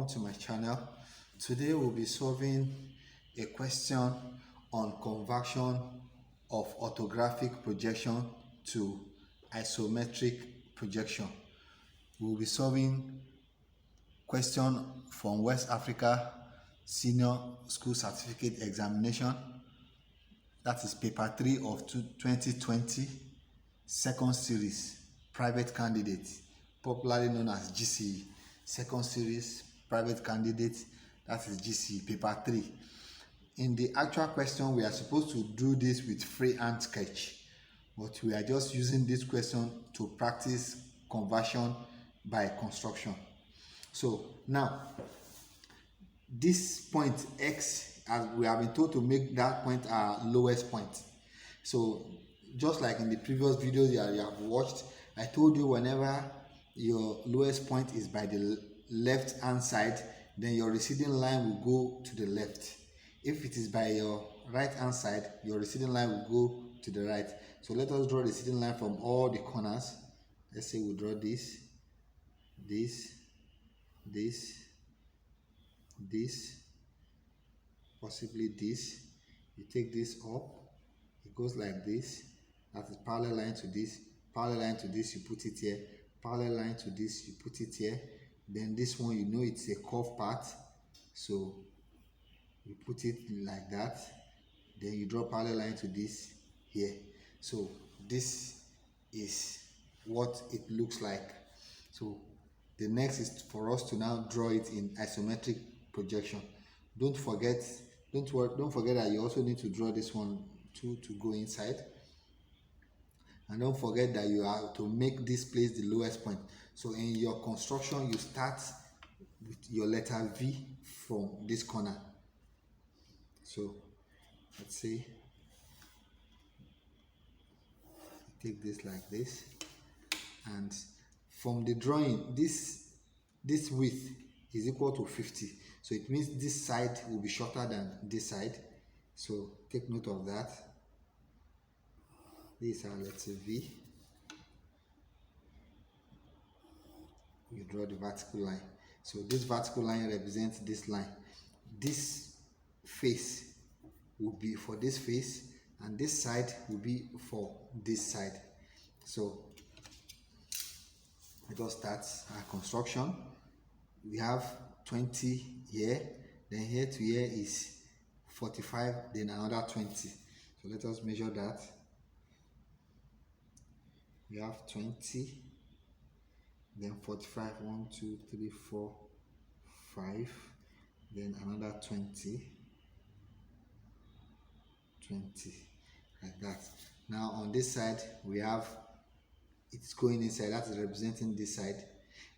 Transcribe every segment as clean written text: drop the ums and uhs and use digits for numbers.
welcome to my channel. Today we'll be solving a question on conversion of orthographic projection to isometric projection. We'll be solving question from West Africa Senior School Certificate Examination. That is paper 3 of 2020, second series, private candidate, popularly known as GCE. Second series, private candidate, that is GCE, paper 3. In the actual question, we are supposed to do this with freehand sketch, but we are just using this question to practice conversion by construction. So now, this point X, as we have been told to make that point our lowest point. So just like in the previous videos you have watched, I told you whenever your lowest point is by the left hand side, then your receding line will go to the left. If it is by your right hand side, your receding line will go to the right. So let us draw the receding line from all the corners. Let's say we draw this, possibly this. You take this up, it goes like this. That is parallel line to this, parallel line to this, you put it here, parallel line to this, you put it here. Then this one, you know it's a curved part, so you put it like that. Then you draw parallel line to this here. So this is what it looks like. So the next is for us to now draw it in isometric projection. Don't forget that you also need to draw this one to go inside. And don't forget that you have to make this place the lowest point. So in your construction, you start with your letter V from this corner. So let's say take this like this, and from the drawing, this width is equal to 50. So it means this side will be shorter than this side. So take note of that. This is our letter V. You draw the vertical line. So this vertical line represents this line. This face will be for this face, and this side will be for this side. So let us start our construction. We have 20 here, then here to here is 45, then another 20. So let us measure that. We have 20, then 45, 1, 2, 3, 4, 5, then another 20, like that. Now on this side, we have it's going inside, that is representing this side.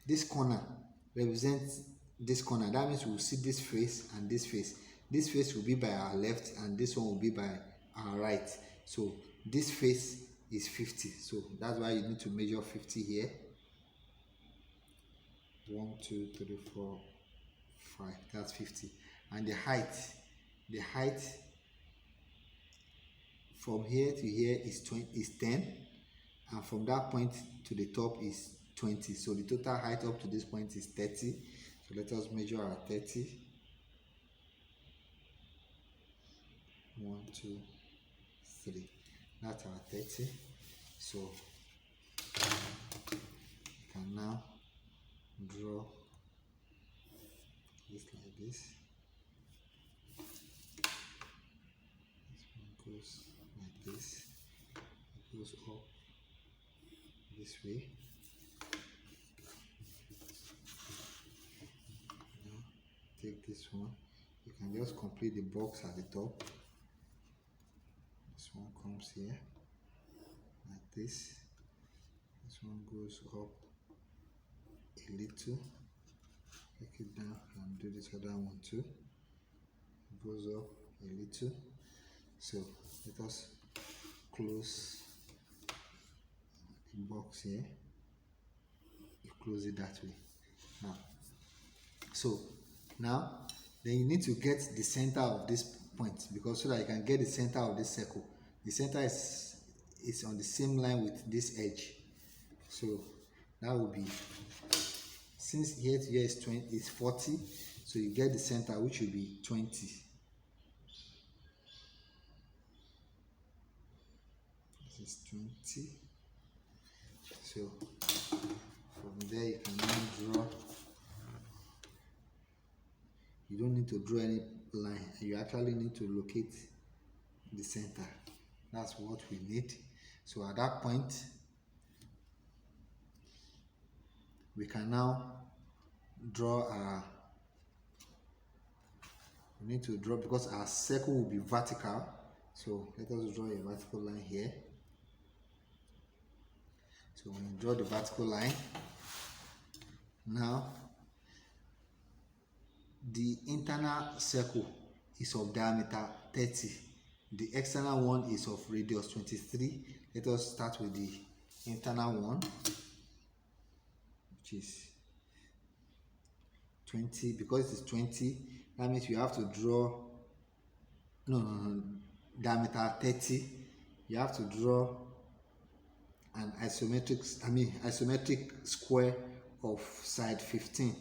This corner represents this corner, that means we will see this face and this face. This face will be by our left and this one will be by our right. So this face is 50, so that's why you need to measure 50 here. 1, 2, 3, 4, 5, that's 50. And the height from here to here is 10, and from that point to the top is 20. So the total height up to this point is 30. So let us measure our 30. 1, 2, 3. That's our 30. So you can now draw this like this. This one goes like this. It goes up this way. Now take this one. You can just complete the box at the top. This one comes here like this. This one goes up a little. Take it down and do this other one too. It goes up a little. So let us close the box here. You close it that way. Now, so now then you need to get the center of this point, because so that you can get the center of this circle. The center is on the same line with this edge. So that will be since here to here is 20 is 40, so you get the center, which will be 20. This is 20. So from there you can now draw. You don't need to draw any line, you actually need to locate the center. That's what we need. So at that point, we can now draw our, we need to draw, because our circle will be vertical, so let us draw a vertical line here. So when you draw the vertical line, now the internal circle is of diameter 30, the external one is of radius 23. Let us start with the internal one, which is 20. Because it's 20, that means you have to draw diameter 30. You have to draw an isometric square of side 15,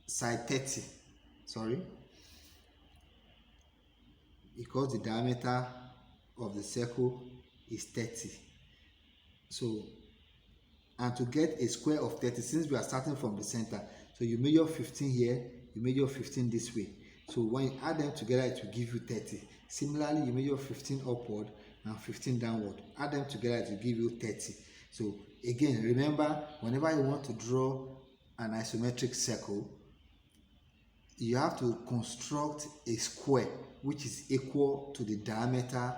side 30, sorry, because the diameter of the circle is 30. So, and to get a square of 30, since we are starting from the center, so you measure 15 here, you measure 15 this way. So when you add them together, it will give you 30. Similarly, you measure 15 upward and 15 downward. Add them together, it will give you 30. So again, remember, whenever you want to draw an isometric circle, you have to construct a square which is equal to the diameter,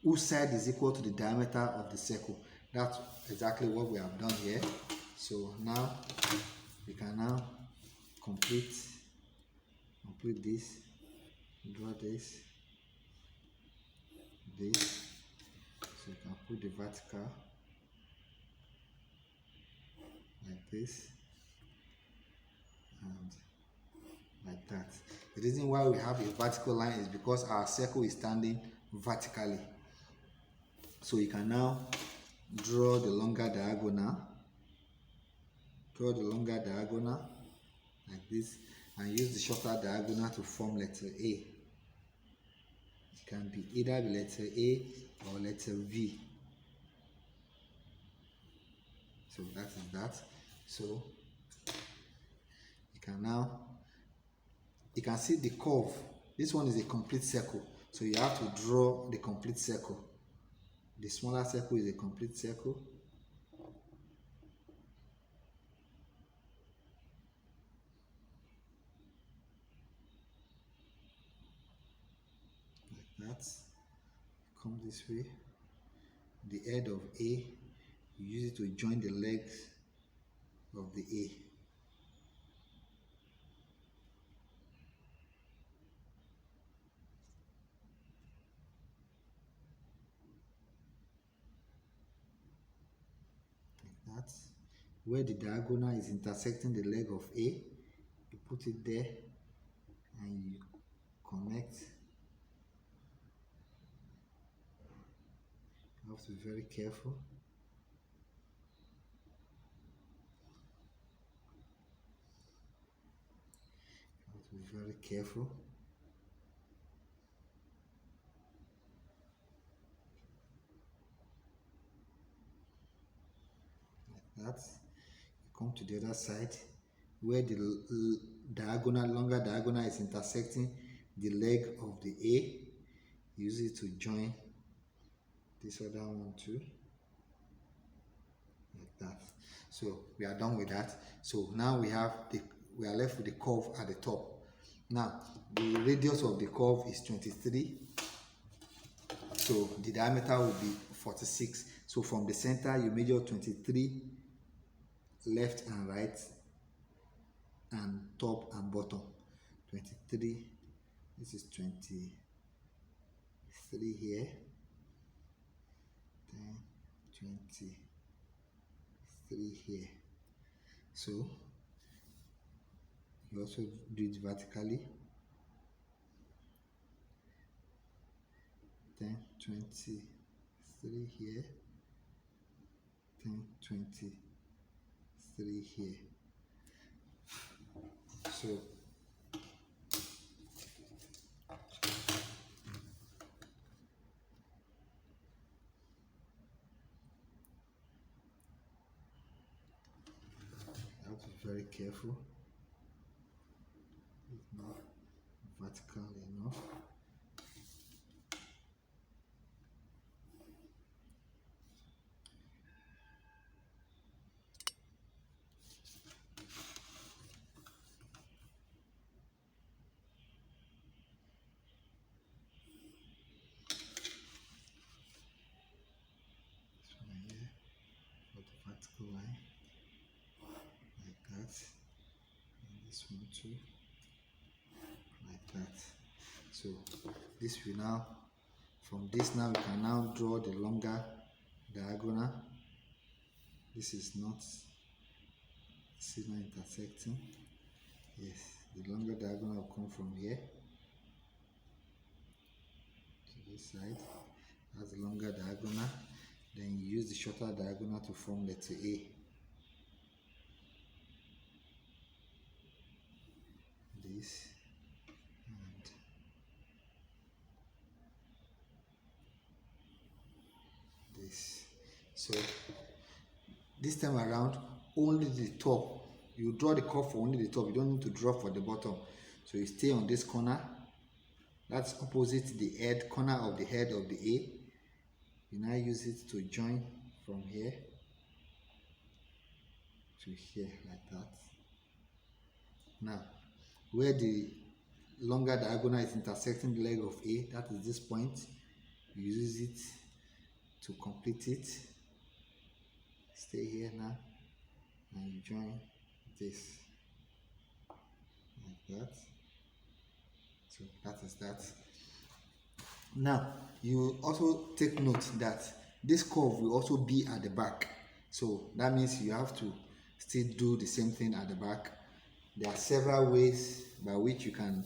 whose side is equal to the diameter of the circle. That's exactly what we have done here. So now we can now complete this, draw this, so you can put the vertical like this and like that. The reason why we have a vertical line is because our circle is standing vertically. So you can now draw the longer diagonal, like this, and use the shorter diagonal to form letter A. It can be either letter A or letter V. So that is that. So you can now, you can see the curve. This one is a complete circle, so you have to draw the complete circle. The smaller circle is a complete circle. Like that. Come this way. The head of A, you use it to join the legs of the A. That, where the diagonal is intersecting the leg of A, you put it there and you connect. You have to be very careful. Like that. You come to the other side where the longer diagonal is intersecting the leg of the A. Use it to join this other one too, like that. So we are done with that. So now we are left with the curve at the top. Now the radius of the curve is 23, so the diameter will be 46. So from the center you measure 23 left and right and top and bottom. 23, this is 23 here, then 23 here. So you also do it vertically, then 23 here, 10, 23 here. So I have to be very careful. It's not vertical enough. Vertical line like that, and this one too like that. So this will now, from this now we can now draw the longer diagonal. This is not intersecting. Yes, the longer diagonal will come from here to this side. That's the longer diagonal. Then you use the shorter diagonal to form letter A. This and this. So this time around, only the top. You draw the curve for only the top. You don't need to draw for the bottom. So you stay on this corner. That's opposite the head corner of the head of the A. You now use it to join from here to here like that. Now, where the longer diagonal is intersecting the leg of A, that is this point, you use it to complete it. Stay here now and you join this like that. So that is that. Now you also take note that this curve will also be at the back, so that means you have to still do the same thing at the back. There are several ways by which you can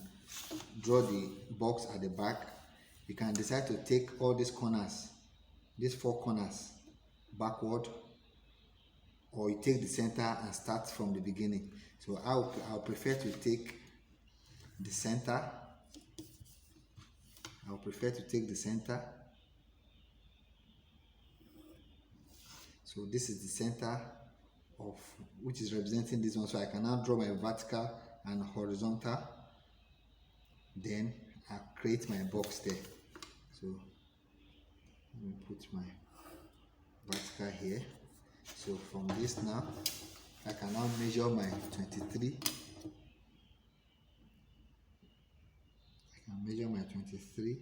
draw the box at the back. You can decide to take all these corners, these four corners, backward, or you take the center and start from the beginning. So I'll prefer to take the center. I'll prefer to take the center. So this is the center of which is representing this one. So I can now draw my vertical and horizontal. Then I'll create my box there. So let me put my vertical here. So from this now, I can now measure my 23. I can measure my 23,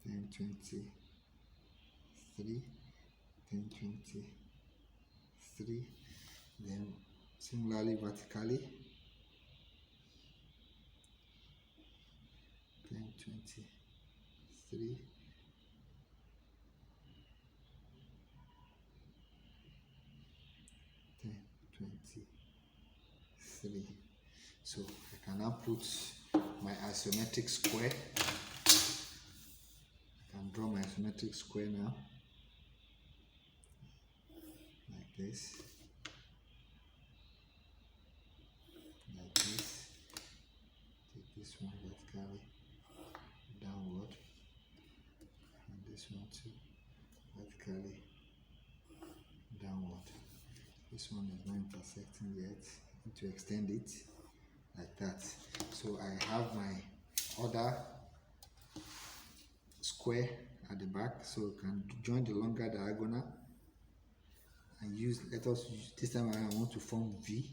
then 23, then 23, then similarly vertically, then 23, then 23. So I can now put my isometric square. I can draw my isometric square now, like this, like this. Take this one vertically downward, and this one too vertically downward. This one is not intersecting yet. I need to extend it like that. So I have my other square at the back, so you can join the longer diagonal and use, let us use, this time I want to form V.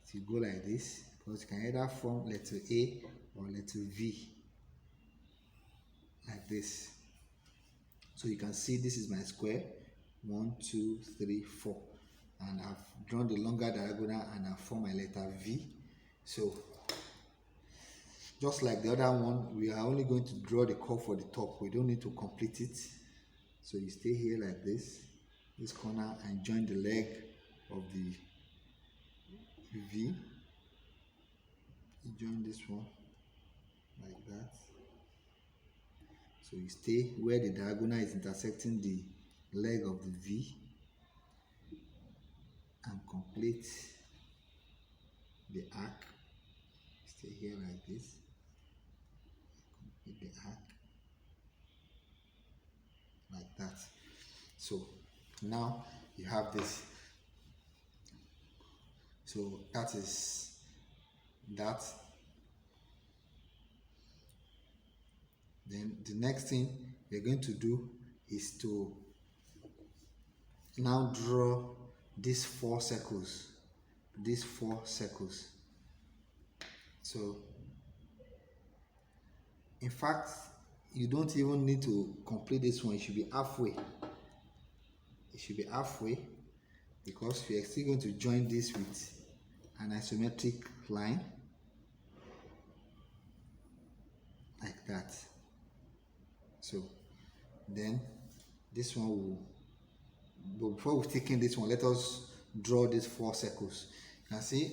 So you go like this, because you can either form letter A or letter V like this. So you can see this is my square, 1, 2, 3, 4, and I've drawn the longer diagonal and I've formed my letter V. So just like the other one, we are only going to draw the curve for the top. We don't need to complete it. So you stay here like this corner, and join the leg of the V. You join this one like that. So you stay where the diagonal is intersecting the leg of the V. and complete the arc. Stay here like this, complete the arc like that. So now you have this. So that is that. Then the next thing we're going to do is to now draw these 4 circles. These 4 circles. So in fact, you don't even need to complete this one. It should be halfway. It should be halfway, because we are still going to join this with an isometric line like that. So then this one will, but before we've taken this one, let us draw these 4 circles. You can see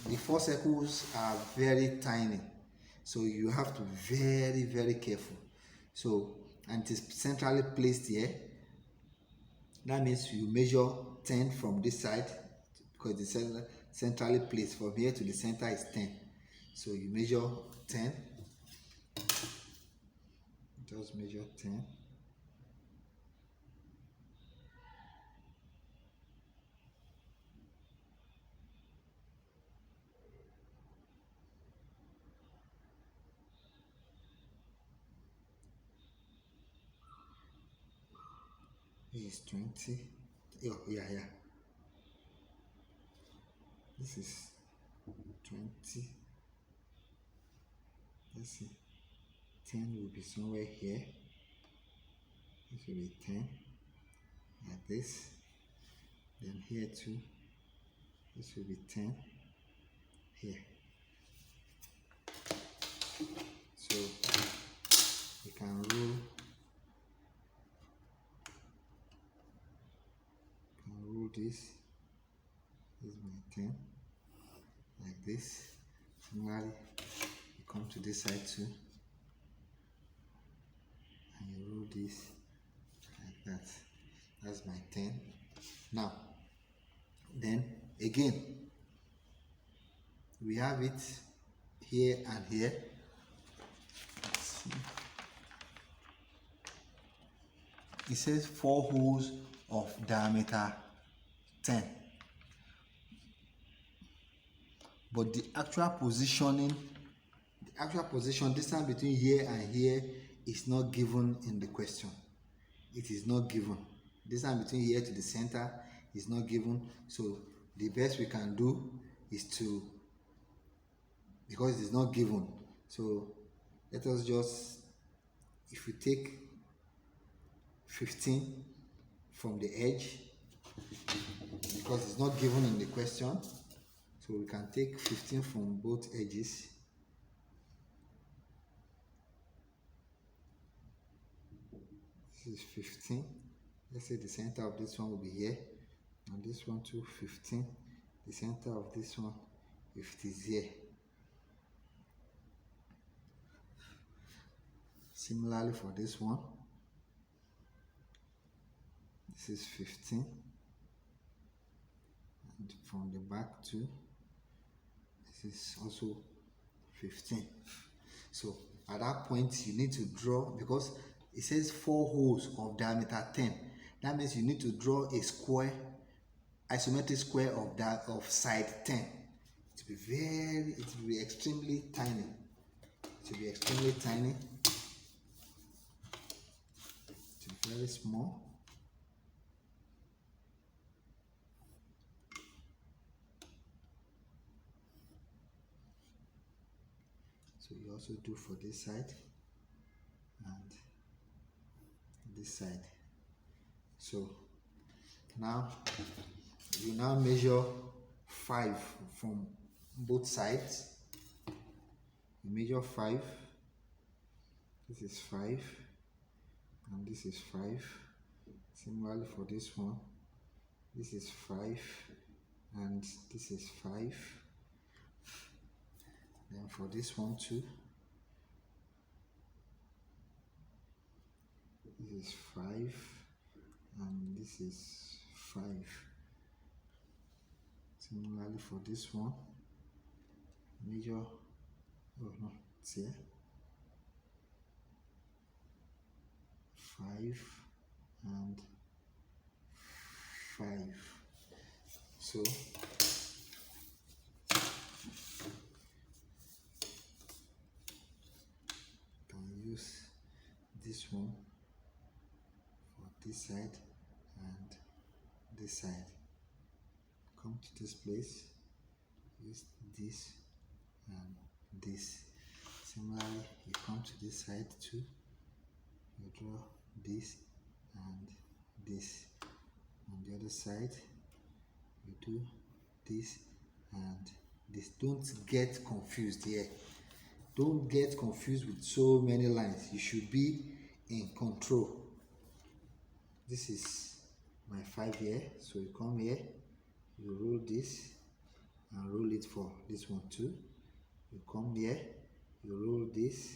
the 4 circles are very tiny, so you have to be very, very careful. So, and it is centrally placed here. That means you measure 10 from this side, because the centrally placed from here to the center is 10. So you measure 10. Just measure 10. This is 20. Oh, yeah. This is 20. Let's see. 10 will be somewhere here. This will be 10. Like this. Then here too. This will be 10. Here. So we can rule. This is my 10, like this. Similarly, you come to this side too, and you roll this like that. That's my 10. Now, then again, we have it here and here. Let's see. It says 4 holes of diameter 10, but the actual position distance between here and here is not given in the question. It is not given. Distance between here to the center is not given. So the best we can do is to, because it is not given, so let us just, if we take 15 from the edge, because it's not given in the question, so we can take 15 from both edges. This is 15. Let's say the center of this one will be here, and this one too 15. The center of this one, if it is here. Similarly for this one, this is 15. And from the back too, this is also 15. So at that point you need to draw, because it says 4 holes of diameter 10. That means you need to draw a square, isometric square of that of side 10. It will be extremely tiny. It will be extremely tiny. It will be very small. So you also do for this side and this side. So now you now measure 5 from both sides. You measure 5. This is 5 and this is 5. Similarly for this one, this is 5 and this is 5. Then for this one too, this is 5 and this is 5. Similarly for this one, major, oh no, it's here, 5 and 5. So can use this one for this side and this side. Come to this place, use this and this. Similarly, you come to this side too, you draw this and this. On the other side, you do this and this. Don't get confused here. Don't get confused with so many lines. You should be in control. This is my 5 here, so you come here, you roll this and roll it for this one too. You come here, you roll this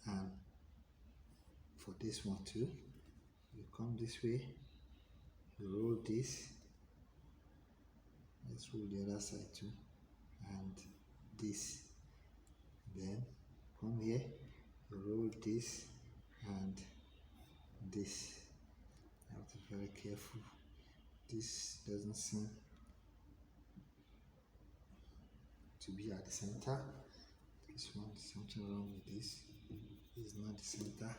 and for this one too. You come this way, you roll this. Let's roll the other side too, and this. Then come here, you roll this and this. You have to be very careful. This doesn't seem to be at the center. This one, something wrong with this. This is not the center.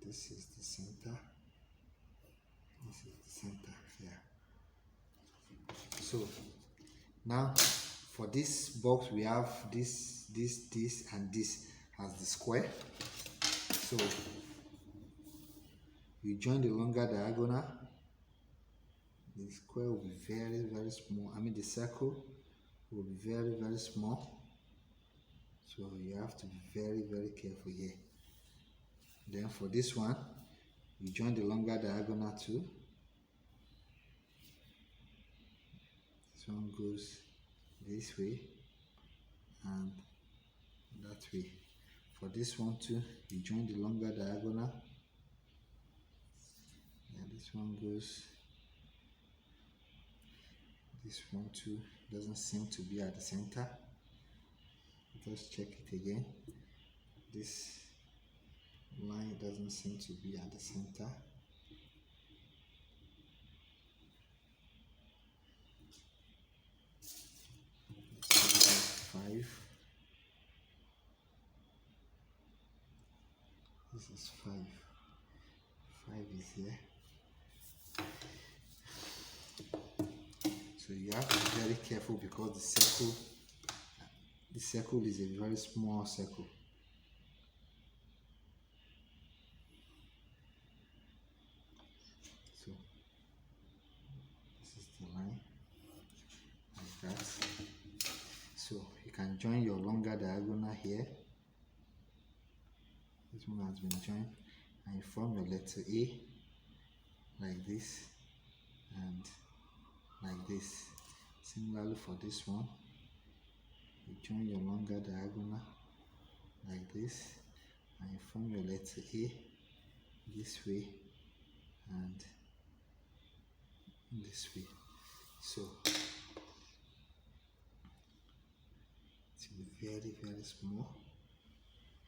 This is the center. This is the center here. So now for this box we have this, and this as the square. So you join the longer diagonal. The square will be very, very small. I mean the circle will be very, very small. So you have to be very, very careful here. Then for this one, you join the longer diagonal too. This one goes this way and that way. For this one too, you join the longer diagonal. And this one goes, this one too doesn't seem to be at the center. Just check it again. This line doesn't seem to be at the center. This is 5. This is 5. 5 is here. So you have to be very careful because the circle is a very small circle. So this is the line like that. So you can join your longer diagonal here. This one has been joined and you form your letter A like this and like this. Similarly for this one, you join your longer diagonal like this and you form your letter A this way and this way. So it will be very, very small.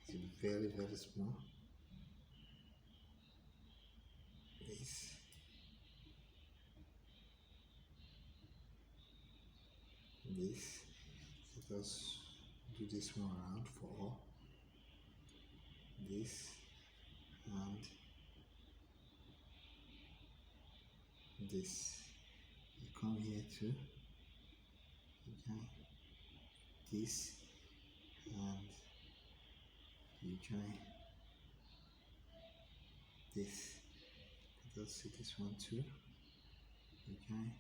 It will be very, very small. This. This. Let us do this one around for all. This and this. You come here too. You join this and you join this. Let us see this one too. You join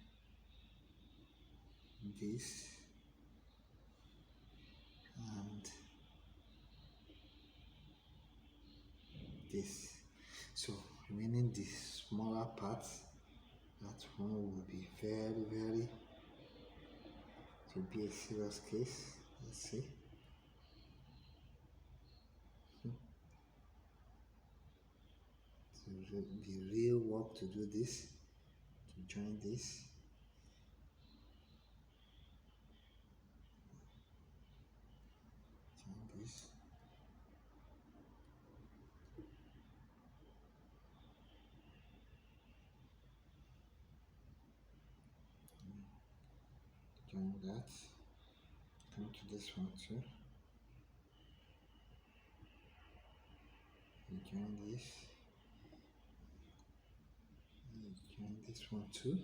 this and this. So remaining the smaller parts, that one will be very, very, it will be a serious case. Let's see. So the real work to do this, join this. Join this. Join that. Come to this one too. And join this. And join this one too.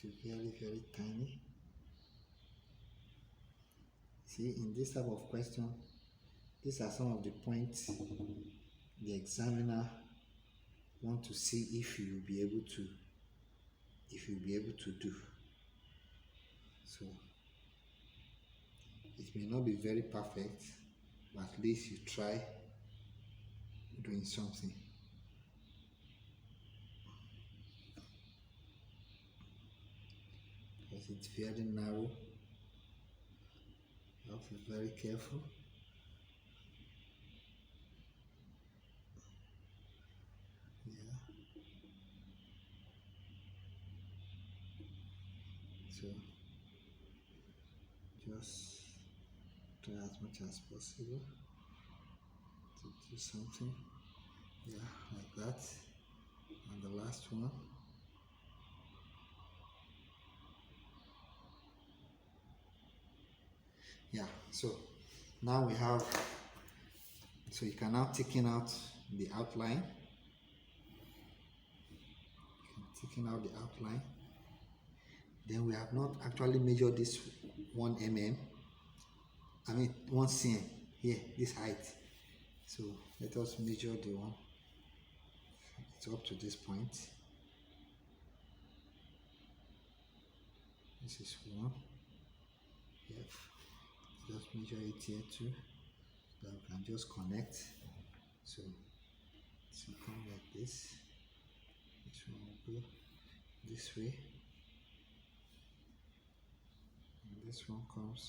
To very tiny. See, in this type of question, these are some of the points the examiner want to see if you will be able to do. So it may not be very perfect, but at least you try doing something. Because it's very narrow, you have to be very careful. Yeah. So just try as much as possible to do something. Yeah, like that. And the last one. Yeah, so now we have, so you can now taking out the outline. Taking out the outline. Then we have not actually measured this 1 mm. I mean 1 cm here, this height. So let us measure the one. It's up to this point. This is 1. Yep. Just measure it here too. Then we can just connect. So come like this. This one will go this way. And this one comes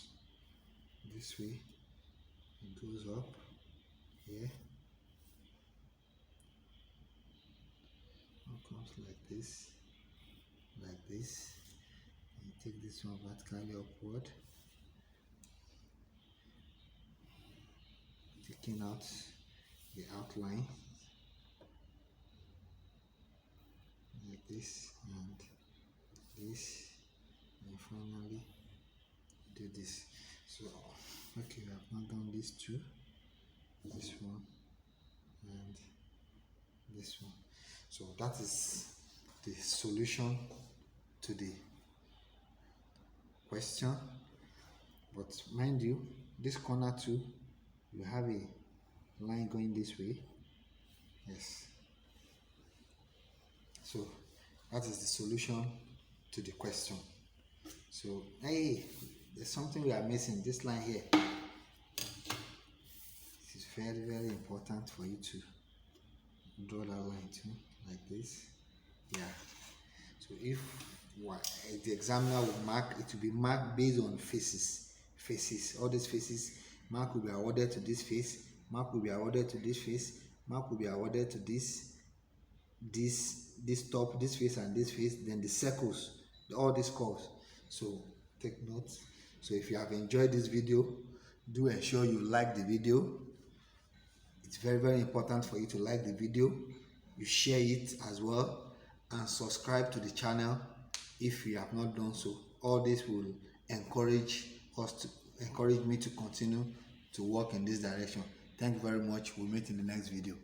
this way. It goes up here. One comes like this. And you take this one vertically upward. Taking out the outline like this and this, and finally do this. So okay, we have not done these two, this one and this one. So that is the solution to the question. But mind you, this corner too, you have a line going this way. Yes. So that is the solution to the question. So hey, there's something we are missing. This line here. It is very important for you to draw that line too, like this. Yeah. So if the examiner will mark, it will be marked based on faces. All these faces, mark will be awarded to this face, mark will be awarded to this face, mark will be awarded to this top, this face and this face, then the circles, all these curves. So take note. So if you have enjoyed this video, do ensure you like the video. It's very important for you to like the video. You share it as well, and subscribe to the channel if you have not done so. All this will encourage me to continue to work in this direction. Thank you very much. We'll meet in the next video.